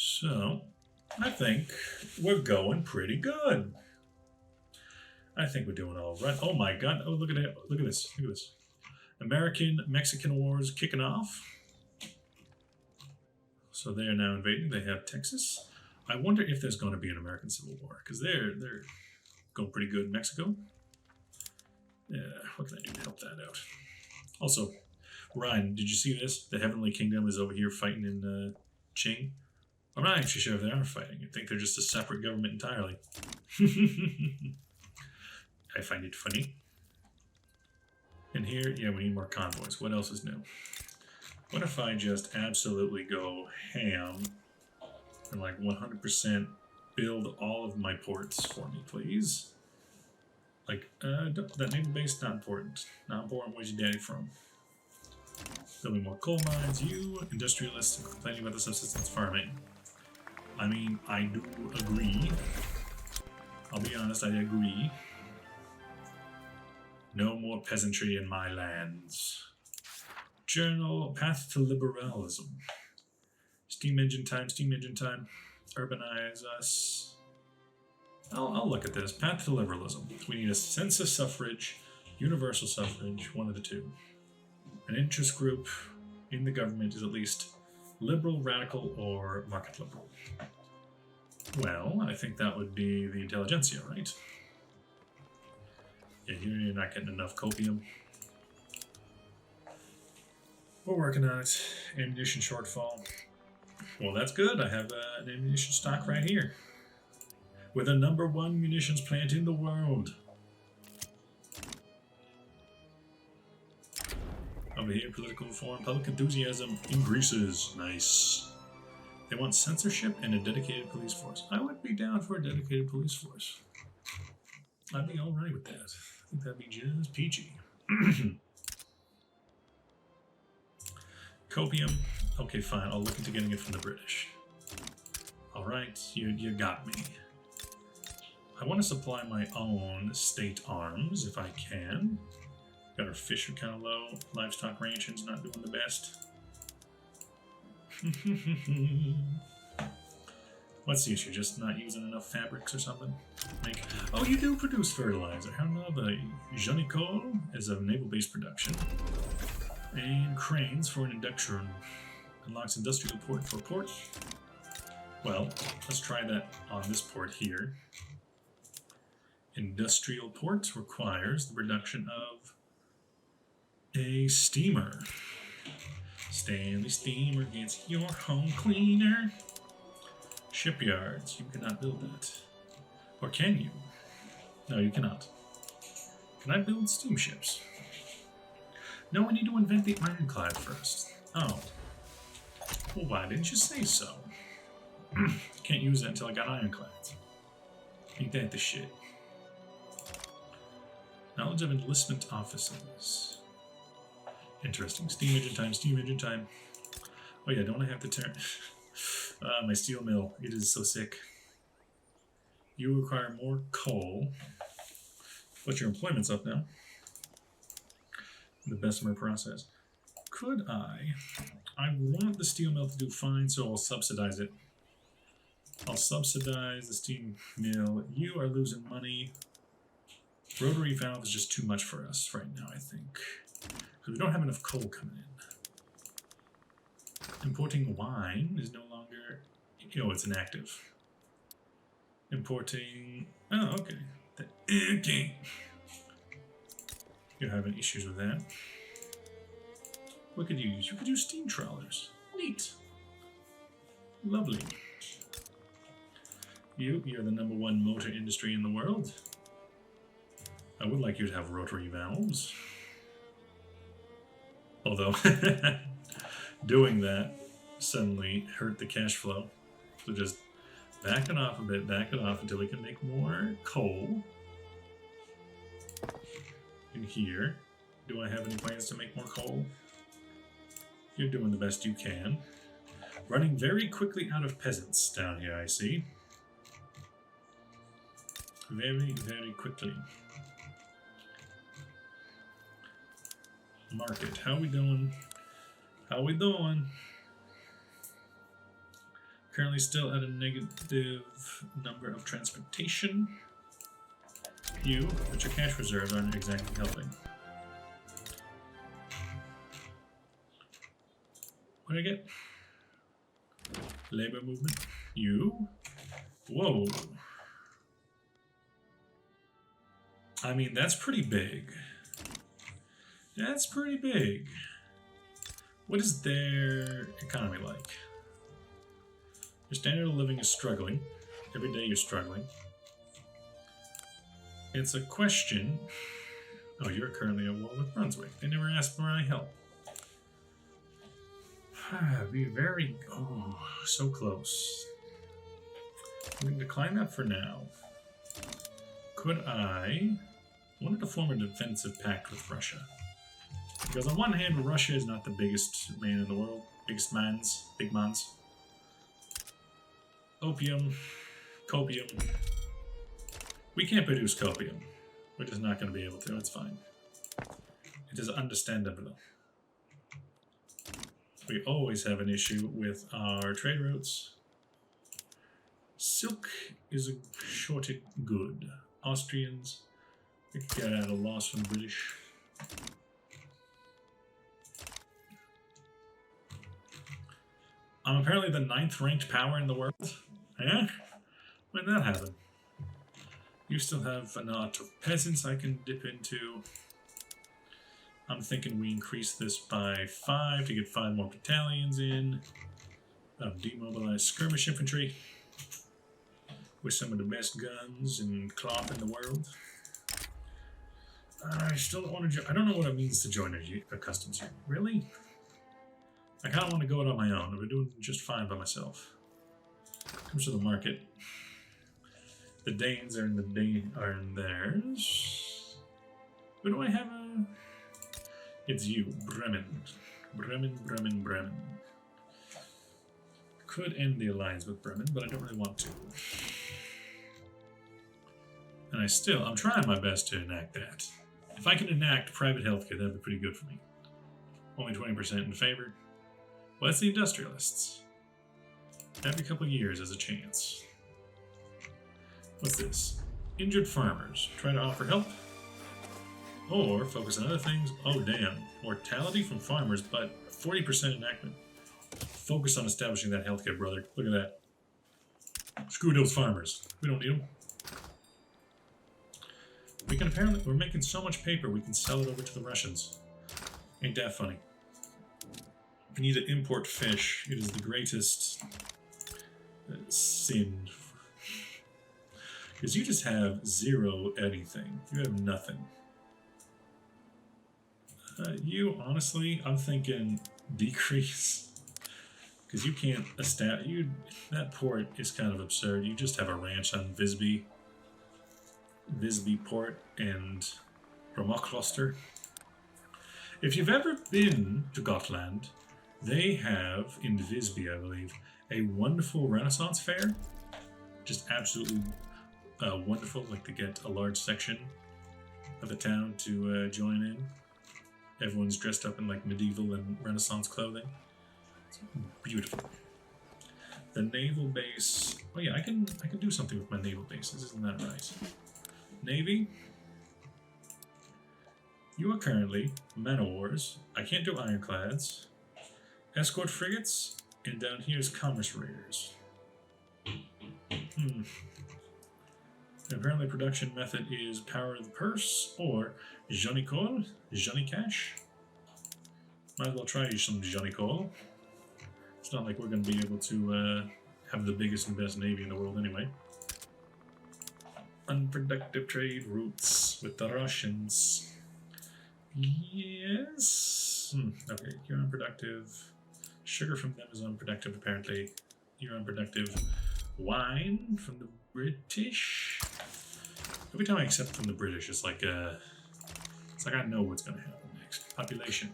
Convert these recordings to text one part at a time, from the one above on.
So, I think we're going pretty good. I think we're doing all right. Oh my god. Oh, look at it. Look at this. Look at this. American Mexican Wars kicking off. So they are now invading. They have Texas. I wonder if there's going to be an American Civil War because they're going pretty good in Mexico. Yeah, what can I do to help that out? Also, Ryan, did you see this? The Heavenly Kingdom is over here fighting in Qing. I'm not actually sure if they are fighting. I think they're just a separate government entirely. I find it funny. And here, yeah, we need more convoys. What else is new? What if I just absolutely go ham and like 100% build all of my ports for me, please? Like, that naval base, not important. Not important, where's your daddy from? Building more coal mines, you industrialists complaining about the subsistence farming. I mean, I do agree. I'll be honest, I agree. No more peasantry in my lands. Journal, Path to Liberalism. Steam engine time, steam engine time. Urbanize us. I'll look at this. Path to Liberalism. We need a census suffrage, universal suffrage, one of the two. An interest group in the government is at least liberal, radical, or market liberal. Well, I think that would be the intelligentsia, right? Yeah, you're not getting enough copium. We're working on it. Ammunition shortfall. Well, that's good. I have an ammunition stock right here. We're the #1 munitions plant in the world. Over here, political reform, public enthusiasm increases. Nice. They want censorship and a dedicated police force. I would be down for a dedicated police force. I'd be alright with that. I think that'd be just peachy. Copium. Okay, fine. I'll look into getting it from the British. Alright, you got me. I want to supply my own state arms if I can. Got our fish are kind of low. Livestock ration's not doing the best. What's the issue? Just not using enough fabrics or something? Oh, you do produce fertilizer. How now the Junicole is a naval-based production. And cranes for an induction. Unlocks industrial port for port. Well, let's try that on this port here. Industrial port requires the production of a steamer. Stanley Steamer gets your home cleaner. Shipyards, you cannot build that. Or can you? No, you cannot. Can I build steamships? No, we need to invent the ironclad first. Oh. Well, why didn't you say so? Can't use that until I got ironclads. Ain't that the shit? Knowledge of enlistment officers. Interesting. Steam engine time, steam engine time. Oh yeah, don't I have to turn... my steel mill, it is so sick. You require more coal. But your employment's up now. The Bessemer process. Could I want the steel mill to do fine, so I'll subsidize it. I'll subsidize the steam mill. You are losing money. Rotary valve is just too much for us right now, I think. Because we don't have enough coal coming in. Importing wine is no longer... Oh, it's inactive. Importing... Oh, okay. Okay. You're having issues with that. What could you use? You could use steam trawlers. Neat. Lovely. You're the #1 motor industry in the world. I would like you to have rotary valves. Although, doing that suddenly hurt the cash flow. So just back it off a bit, back it off until we can make more coal. In here. Do I have any plans to make more coal? You're doing the best you can. Running very quickly out of peasants down here, I see. Very, very quickly. Market. How we doing? How we doing? Currently still at a negative number of transportation. But your cash reserves aren't exactly helping. What did I get? Labor movement. Whoa. I mean, that's pretty big. That's pretty big. What is their economy like? Your standard of living is struggling. Every day you're struggling. It's a question. Oh, you're currently at war with Brunswick. They never asked for my help. Be very... Oh, so close. I'm going to decline that for now. Could I wanted to form a defensive pact with Russia? Because on one hand, Russia is not the biggest man in the world. Big mans. Opium. Copium. We can't produce copium. We're just not going to be able to. It's fine. It is understandable. We always have an issue with our trade routes. Silk is a shorted good. Austrians get at a loss from British. I'm apparently the 9th ranked power in the world. Eh? When did that happen? You still have a lot of peasants I can dip into. I'm thinking we increase this by 5 to get 5 more battalions in. Demobilize skirmish infantry with some of the best guns and cloth in the world. I still don't want to. I don't know what it means to join a customs union. Really? I kind of want to go it on my own. We're doing just fine by myself. Comes to the market. The Danes are in theirs. Who do I have a? It's you, Bremen. Bremen. Could end the alliance with Bremen, but I don't really want to. And I'm trying my best to enact that. If I can enact private healthcare, that'd be pretty good for me. Only 20% in favor. Well, that's the industrialists. Every couple of years has a chance. What's this? Injured farmers. Try to offer help. Or focus on other things. Oh, damn. Mortality from farmers, but 40% enactment. Focus on establishing that healthcare, brother. Look at that. Screw those farmers. We don't need them. We're making so much paper we can sell it over to the Russians. Ain't that funny? We need to import fish. It is the greatest sin. Because you just have zero anything. You have nothing. Honestly, I'm thinking decrease. Because you can't establish... That port is kind of absurd. You just have a ranch on Visby. Visby Port and Romokloster. If you've ever been to Gotland, they have, in Visby, I believe, a wonderful Renaissance fair. Just absolutely wonderful, like to get a large section of the town to join in. Everyone's dressed up in like medieval and Renaissance clothing. It's beautiful. The naval base. Oh yeah, I can do something with my naval bases, isn't that right? Navy. You are currently men of wars. I can't do ironclads. Escort frigates, and down here is commerce raiders. And apparently production method is power of the purse or Johnny Cole, Johnny Cash. Might as well try some Johnny Cole. It's not like we're going to be able to have the biggest and best navy in the world anyway. Unproductive trade routes with the Russians. Yes. Okay, you're unproductive. Sugar from them is unproductive, apparently. You're unproductive. Wine from the British. Every time I accept from the British, it's like I know what's going to happen next. Population.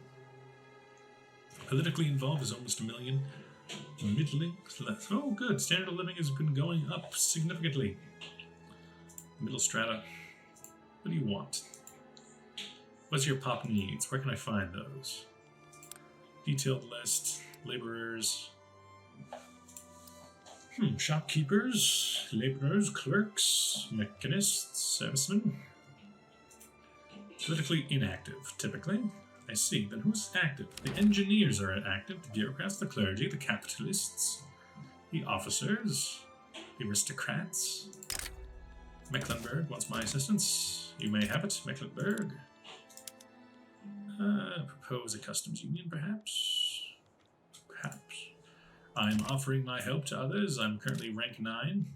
Politically involved is almost 1 million. Middling. Oh, good. Standard of living has been going up significantly. Middle strata. What do you want? What's your pop needs? Where can I find those? Detailed list. Laborers. Shopkeepers, laborers, clerks, mechanists, servicemen. Politically inactive, typically. I see. Then who's active? The engineers are active, the bureaucrats, the clergy, the capitalists, the officers, the aristocrats. Mecklenburg wants my assistance. You may have it, Mecklenburg. Propose a customs union, perhaps? Perhaps. I'm offering my help to others. I'm currently rank 9.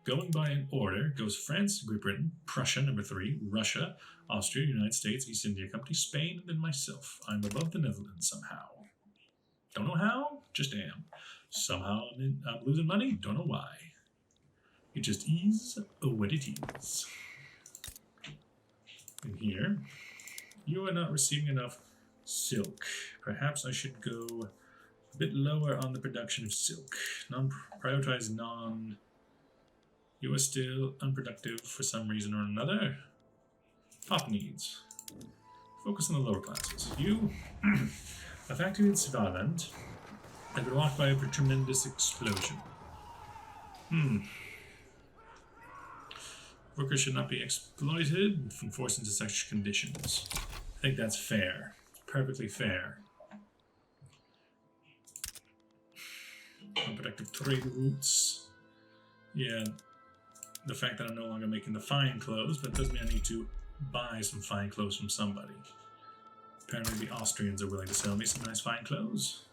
Going by an order goes France, Great Britain, Prussia, number 3, Russia, Austria, United States, East India Company, Spain, and then myself. I'm above the Netherlands somehow. Don't know how, just am. Somehow I'm losing money, don't know why. It just is what it is. And here, you are not receiving enough silk. Perhaps I should go a bit lower on the production of silk. Prioritize non... You are still unproductive for some reason or another. Pop needs. Focus on the lower classes. You, a factory in Svaland, has been rocked by a tremendous explosion. Workers should not be exploited and forced into such conditions. I think that's fair. Perfectly fair. Unproductive trade routes. Yeah. The fact that I'm no longer making the fine clothes, but it does mean I need to buy some fine clothes from somebody. Apparently the Austrians are willing to sell me some nice fine clothes.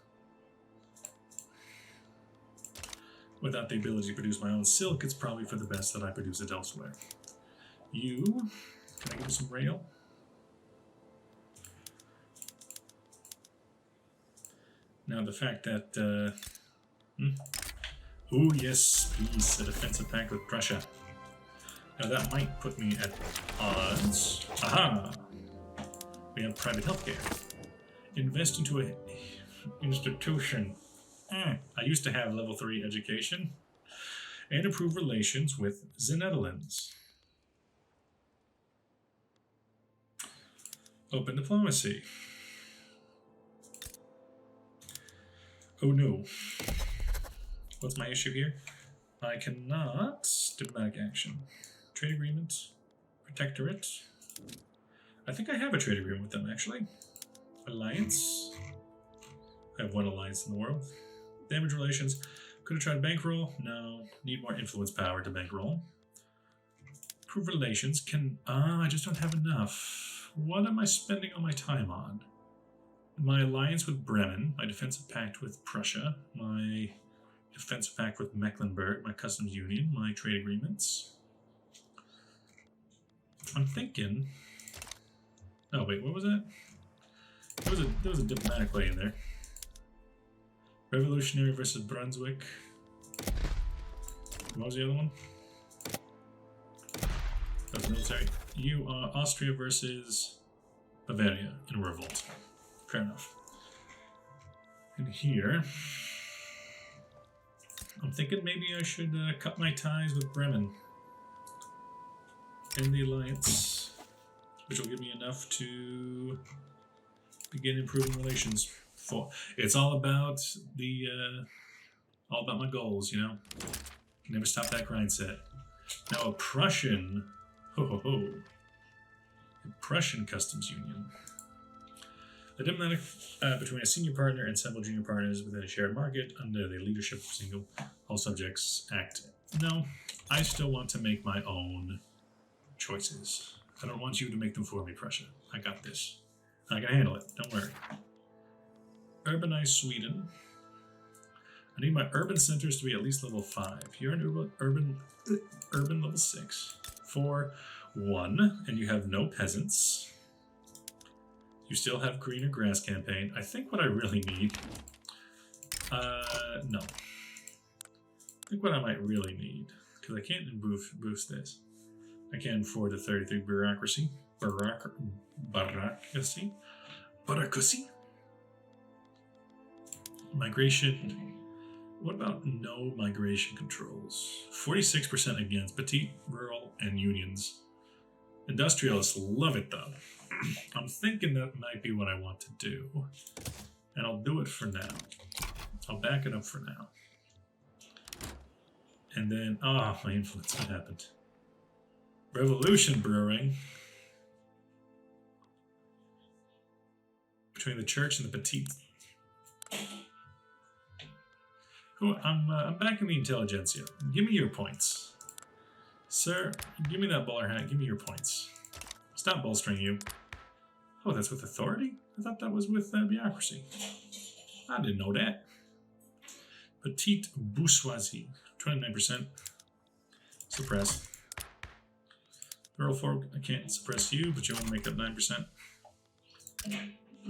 Without the ability to produce my own silk, it's probably for the best that I produce it elsewhere. You, can I give you some rail? Now the fact that, oh yes, please, a defensive pact with Prussia. Now that might put me at odds. Aha! We have private healthcare. Invest into an institution. I used to have level 3 education. And improve relations with the Netherlands. Open diplomacy. Oh no. What's my issue here? I cannot diplomatic action. Trade agreement, protectorate. I think I have a trade agreement with them actually. Alliance. I have one alliance in the world. Damage relations. Could have tried bankroll. No. Need more influence power to bankroll. Improve relations. I just don't have enough. What am I spending all my time on? My alliance with Bremen. My defensive pact with Prussia. My defensive pact with Mecklenburg, my customs union, my trade agreements. I'm thinking... Oh, wait, what was that? There was a diplomatic way in there. Revolutionary versus Brunswick. What was the other one? That was military. You are Austria versus Bavaria in a revolt. Fair enough. And here... I'm thinking maybe I should cut my ties with Bremen in the alliance, which will give me enough to begin improving relations. It's all about my goals, you know. Never stop that grind set. Now a Prussian, a Prussian customs union. A diplomatic between a senior partner and several junior partners within a shared market under the leadership of all subjects act. No, I still want to make my own choices. I don't want you to make them for me, Prussia. I got this. I can handle it. Don't worry. Urbanize Sweden. I need my urban centers to be at least level 5. You're an urban level 6. 4, 1, and you have no peasants. You still have greener grass campaign. I think what I really need... no. I think what I might really need, because I can't boost this. I can't afford the 33 bureaucracy. Bureaucracy. Migration. What about no migration controls? 46% against petite, rural, and unions. Industrialists love it though. I'm thinking that might be what I want to do. And I'll do it for now. I'll back it up for now. And then, oh, my influence, what happened? Revolution brewing. Between the church and the petite. I'm back in the intelligentsia. Give me your points. Sir, give me that bowler hat. Give me your points. Stop bolstering you. Oh, that's with authority? I thought that was with bureaucracy. I didn't know that. Petite bourgeoisie. 29%. Suppress. Earl Folk, I can't suppress you, but you want to make up 9%.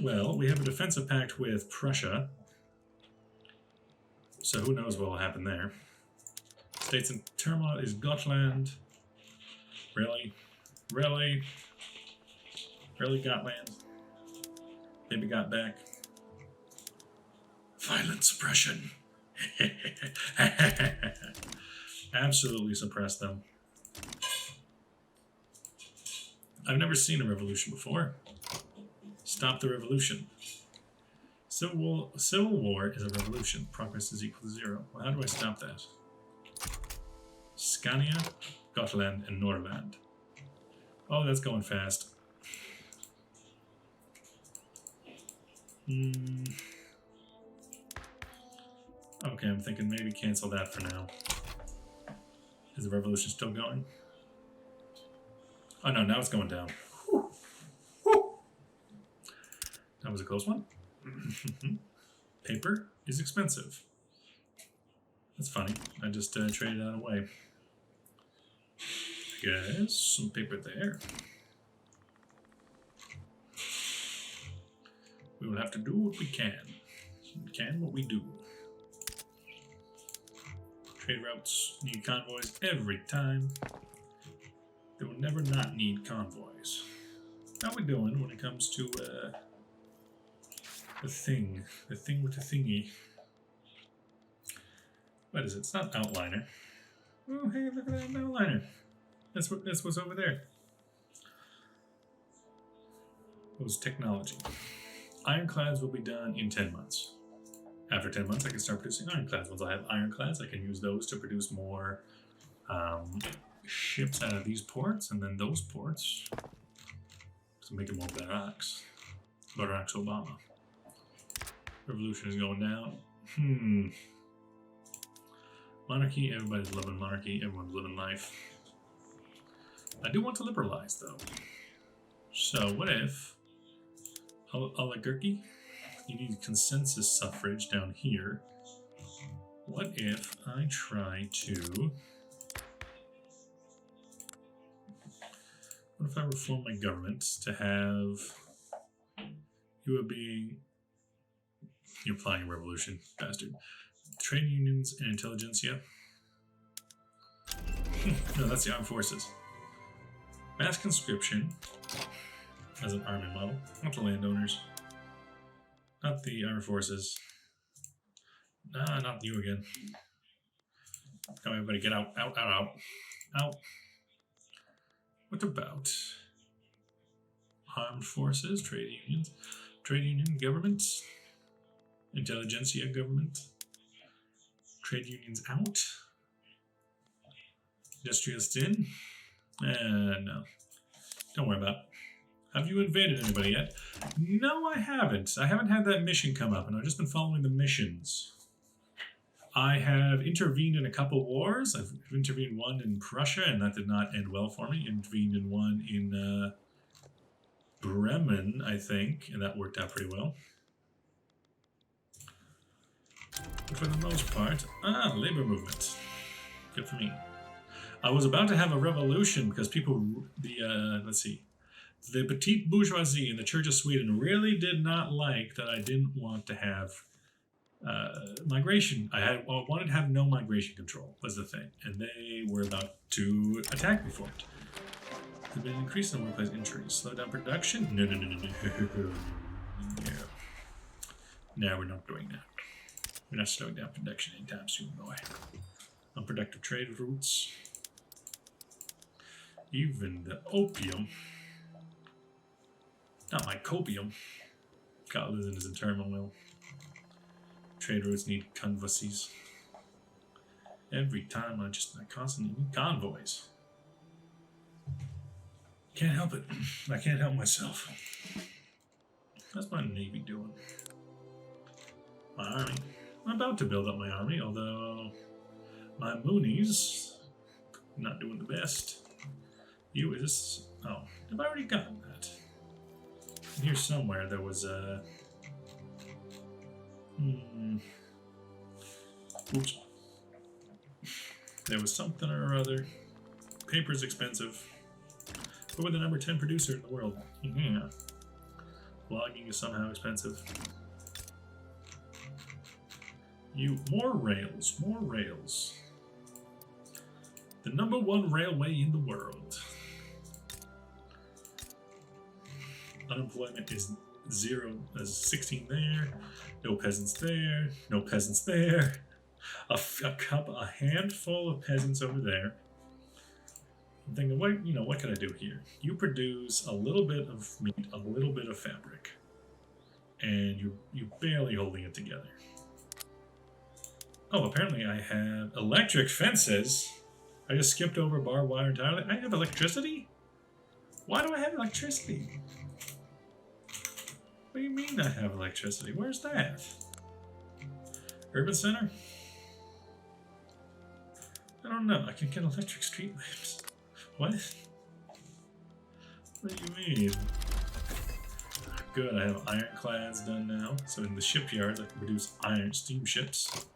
Well, we have a defensive pact with Prussia. So who knows what will happen there. States in turmoil is Gotland. Really? Really? Really, Gotland? Baby got back. Violent suppression. Absolutely suppress them. I've never seen a revolution before. Stop the revolution. Civil war is a revolution. Progress is equal to 0. Well, how do I stop that? Scania, Gotland, and Norrland. Oh, that's going fast. Okay, I'm thinking maybe cancel that for now. Is the revolution still going? Oh no, now it's going down. Whew. Whew. That was a close one. Paper is expensive. That's funny. I just traded that away. I guess some paper there. We will have to do what we can. We can what we do. Trade routes need convoys every time. They will never not need convoys. How we doing when it comes to the thing with the thingy? What is it? It's not outliner. Oh, hey, look at that outliner. That's what's over there. It was technology. Ironclads will be done in 10 months. After 10 months, I can start producing ironclads. Once I have ironclads, I can use those to produce more ships out of these ports, and then those ports to make it more barracks. Barracks Obama. Revolution is going down. Monarchy, everybody's loving monarchy, everyone's living life. I do want to liberalize, though. So, what if oligarchy? You need consensus suffrage down here. What if I try to... What if I reform my government to have... You being... You're planning a revolution, bastard. Trade unions and intelligentsia. No, that's the armed forces. Mass conscription as an army model. Not the landowners. Not the armed forces. Nah, not you again. Come on, everybody, get out. Out, out, out. Out. What about armed forces, trade unions, trade union government, intelligentsia government, trade unions out, industrialists in? No. Don't worry about it. Have you invaded anybody yet? No, I haven't. I haven't had that mission come up, and I've just been following the missions. I have intervened in a couple wars. I've intervened one in Prussia, and that did not end well for me. Intervened in one in Bremen, I think, and that worked out pretty well. But for the most part, labor movement. Good for me. I was about to have a revolution because people, let's see. The petite bourgeoisie in the Church of Sweden really did not like that I didn't want to have migration. I wanted to have no migration control, was the thing. And they were about to attack me for it. There's been an increase in workplace injuries. Slow down production? No. No, we're not doing that. We're not slowing down production anytime soon, boy. Unproductive trade routes. Even the opium. Not my copium. Scotland is in turmoil. Trade routes need convoys. Every time I constantly need convoys. Can't help it. I can't help myself. That's my Navy doing. My army. I'm about to build up my army, although my Moonies not doing the best. You is... Oh, have I already gotten that? In here somewhere there was a... Oops. There was something or other. Paper's expensive. But we're the number 10 producer in the world. Yeah. Logging is somehow expensive. More rails, more rails. The number 1 railway in the world. Unemployment is 0, there's 16 there. No peasants there, no peasants there. A handful of peasants over there. I'm thinking, what can I do here? You produce a little bit of meat, a little bit of fabric, and you're barely holding it together. Oh, apparently I have electric fences. I just skipped over barbed wire entirely. I have electricity? Why do I have electricity? What do you mean I have electricity? Where's that? Urban center? I don't know. I can get electric street lamps. What? What do you mean? Good, I have ironclads done now. So in the shipyards, I can produce iron steamships.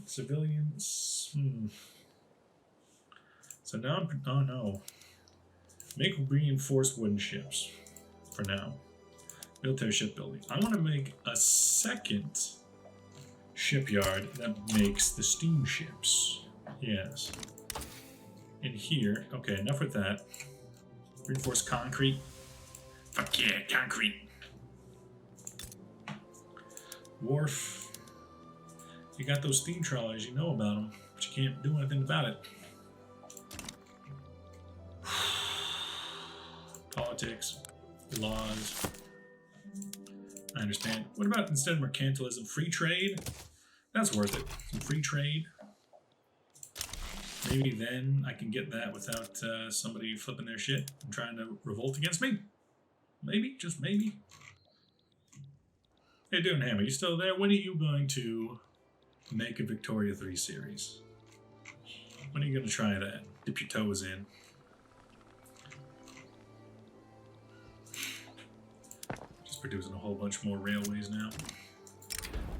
Civilians. So now I'm. Oh no. Make reinforced wooden ships. For now. Military shipbuilding. I want to make a second shipyard that makes the steamships. Yes. In here. Okay, enough with that. Reinforced concrete. Fuck yeah, concrete. Wharf. You got those steam trawlers, you know about them, but you can't do anything about it. Politics, laws. I understand. What about instead of mercantilism, free trade? That's worth it. Some free trade. Maybe then I can get that without somebody flipping their shit and trying to revolt against me. Maybe, just maybe. Hey, Dune Hammer, you still there? When are you going to make a Victoria 3 series? When are you going to try that? Dip your toes in. Just producing a whole bunch more railways now.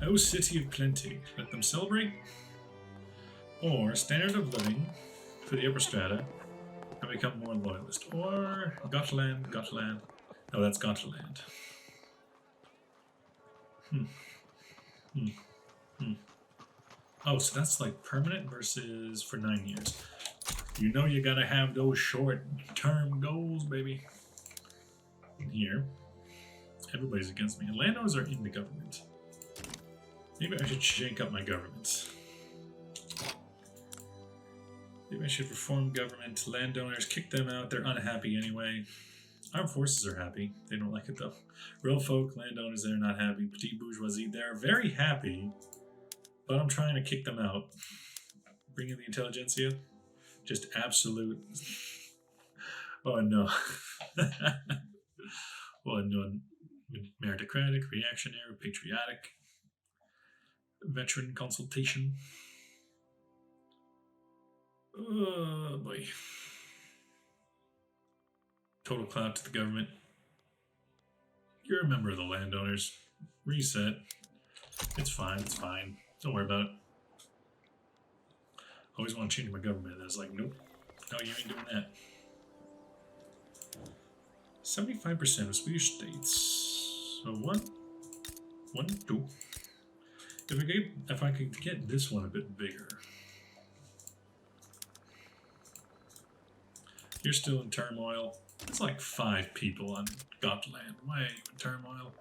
Oh, City of Plenty. Let them celebrate. Or standard of living for the upper strata and become more loyalist. Or Gotland. No, that's Gotland. Oh, so that's like permanent versus for 9 years. You know you gotta have those short-term goals, baby. Here. Everybody's against me. And landowners are in the government. Maybe I should shake up my government. Maybe I should reform government. Landowners, kick them out. They're unhappy anyway. Armed forces are happy. They don't like it though. Real folk, landowners, they're not happy. Petite bourgeoisie, they're very happy. But I'm trying to kick them out. Bring in the intelligentsia. Just absolute. Oh no. Oh no. Meritocratic, reactionary, patriotic. Veteran consultation. Oh boy. Total clout to the government. You're a member of the landowners. Reset. It's fine, it's fine. Don't worry about it. Always want to change my government. And it's like, nope. No, you ain't doing that. 75% of Swedish states. So 1, 2. If I could get this one a bit bigger. You're still in turmoil. It's like 5 people on Gotland. Why are you in turmoil?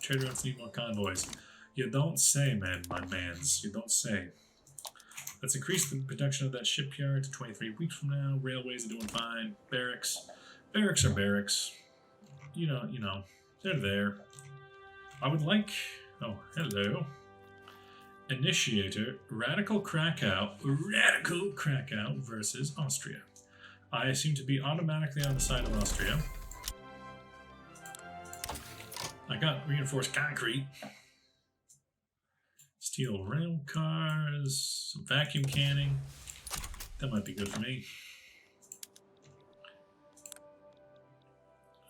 Trade routes need more convoys. You don't say, man, my mans. You don't say. Let's increase the production of that shipyard to 23 weeks from now. Railways are doing fine. Barracks. Barracks are barracks. You know, they're there. I would like... Oh, hello. Initiator, Radical Krakow versus Austria. I seem to be automatically on the side of Austria. I got reinforced concrete. Steel rail cars, some vacuum canning. That might be good for me.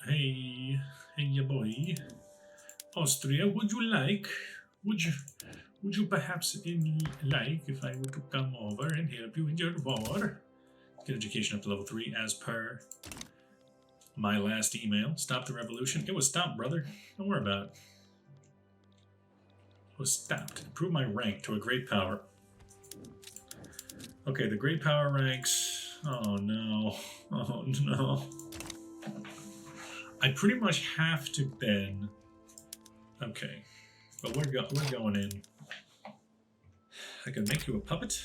Hey, ya boy. Austria, would you like? Would you perhaps like if I were to come over and help you in your war? Get education up to level 3 as per my last email. Stop the revolution. It was stopped, brother. Don't worry about it. It was stopped. Improve my rank to a great power. Okay, the great power ranks. Oh no. Oh no. I pretty much have to then. Okay, but we're going in. I can make you a puppet.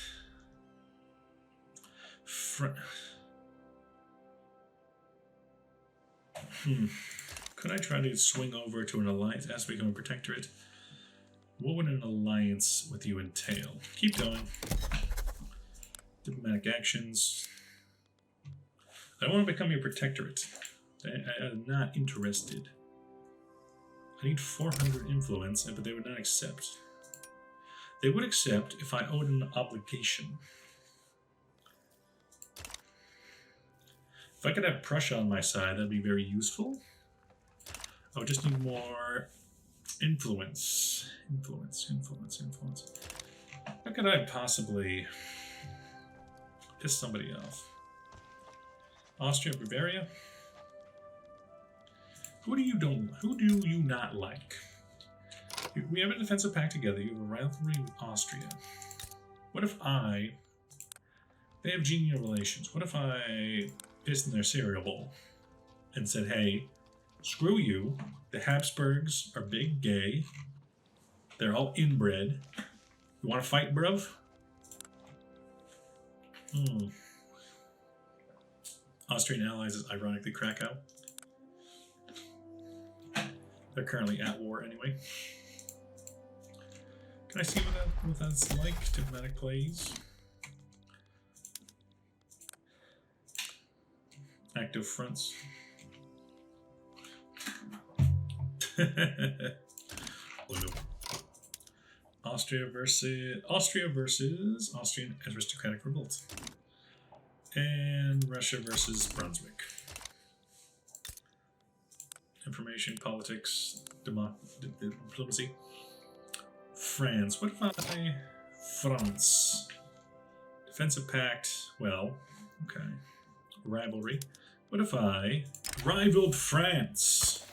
Could I try to swing over to an alliance as we become a protectorate? What would an alliance with you entail? Keep going. Diplomatic actions. I don't want to become your protectorate. I'm not interested. I need 400 influence, but they would not accept. They would accept if I owed an obligation. If I could have Prussia on my side, that'd be very useful. I would just need more influence. Influence. How could I possibly piss somebody off? Austria, Bavaria? Who do you not like? We have a defensive pact together. You have a rivalry with Austria. What if they have genial relations. What if I pissed in their cereal bowl and said, hey, screw you. The Habsburgs are big gay. They're all inbred. You want to fight, bruv? Austrian allies is ironically Krakow. They're currently at war anyway. Can I see what that's like? Diplomatic plays. Active fronts. Austria versus Austrian aristocratic revolt. And Russia versus Brunswick. Information, politics, diplomacy. France. What if France? Defensive pact. Well, okay. Rivalry. What if I rivaled France?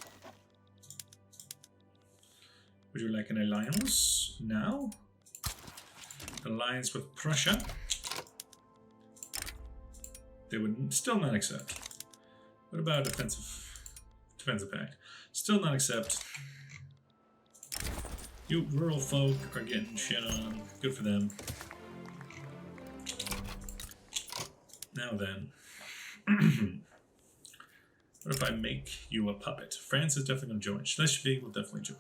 Would you like an alliance now? Alliance with Prussia? They would still not accept. What about defensive pact? Still not accept. You rural folk are getting shit on. Good for them. Now then. What if I make you a puppet? France is definitely going to join. Schleswig will definitely join.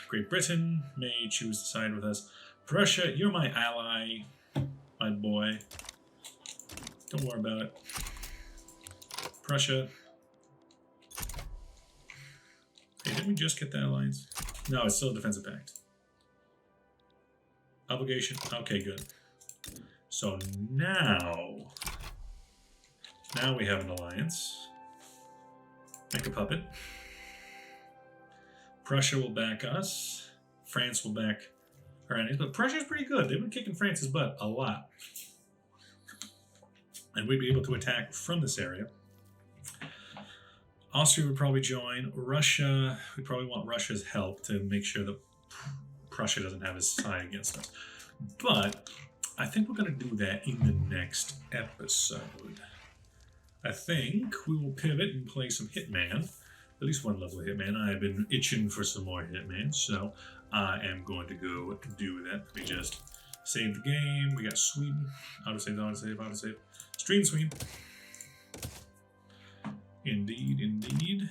Great Britain may choose to side with us. Prussia, you're my ally, my boy. Don't worry about it. Prussia. Hey, didn't we just get that alliance? No, it's still a defensive pact. Obligation. Okay, good. So now we have an alliance. Make a puppet. Prussia will back us. France will back our enemies. But Prussia's pretty good. They've been kicking France's butt a lot. And we'd be able to attack from this area. Austria would probably join. Russia, we probably want Russia's help to make sure that Prussia doesn't have his side against us. But I think we're going to do that in the next episode. I think we will pivot and play some Hitman. At least one level of Hitman. I've been itching for some more Hitman, so I am going to go do that. Let me just save the game. We got Sweden. Autosave. Stream Sweden. Indeed.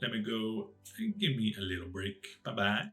let me go and give me a little break. Bye bye.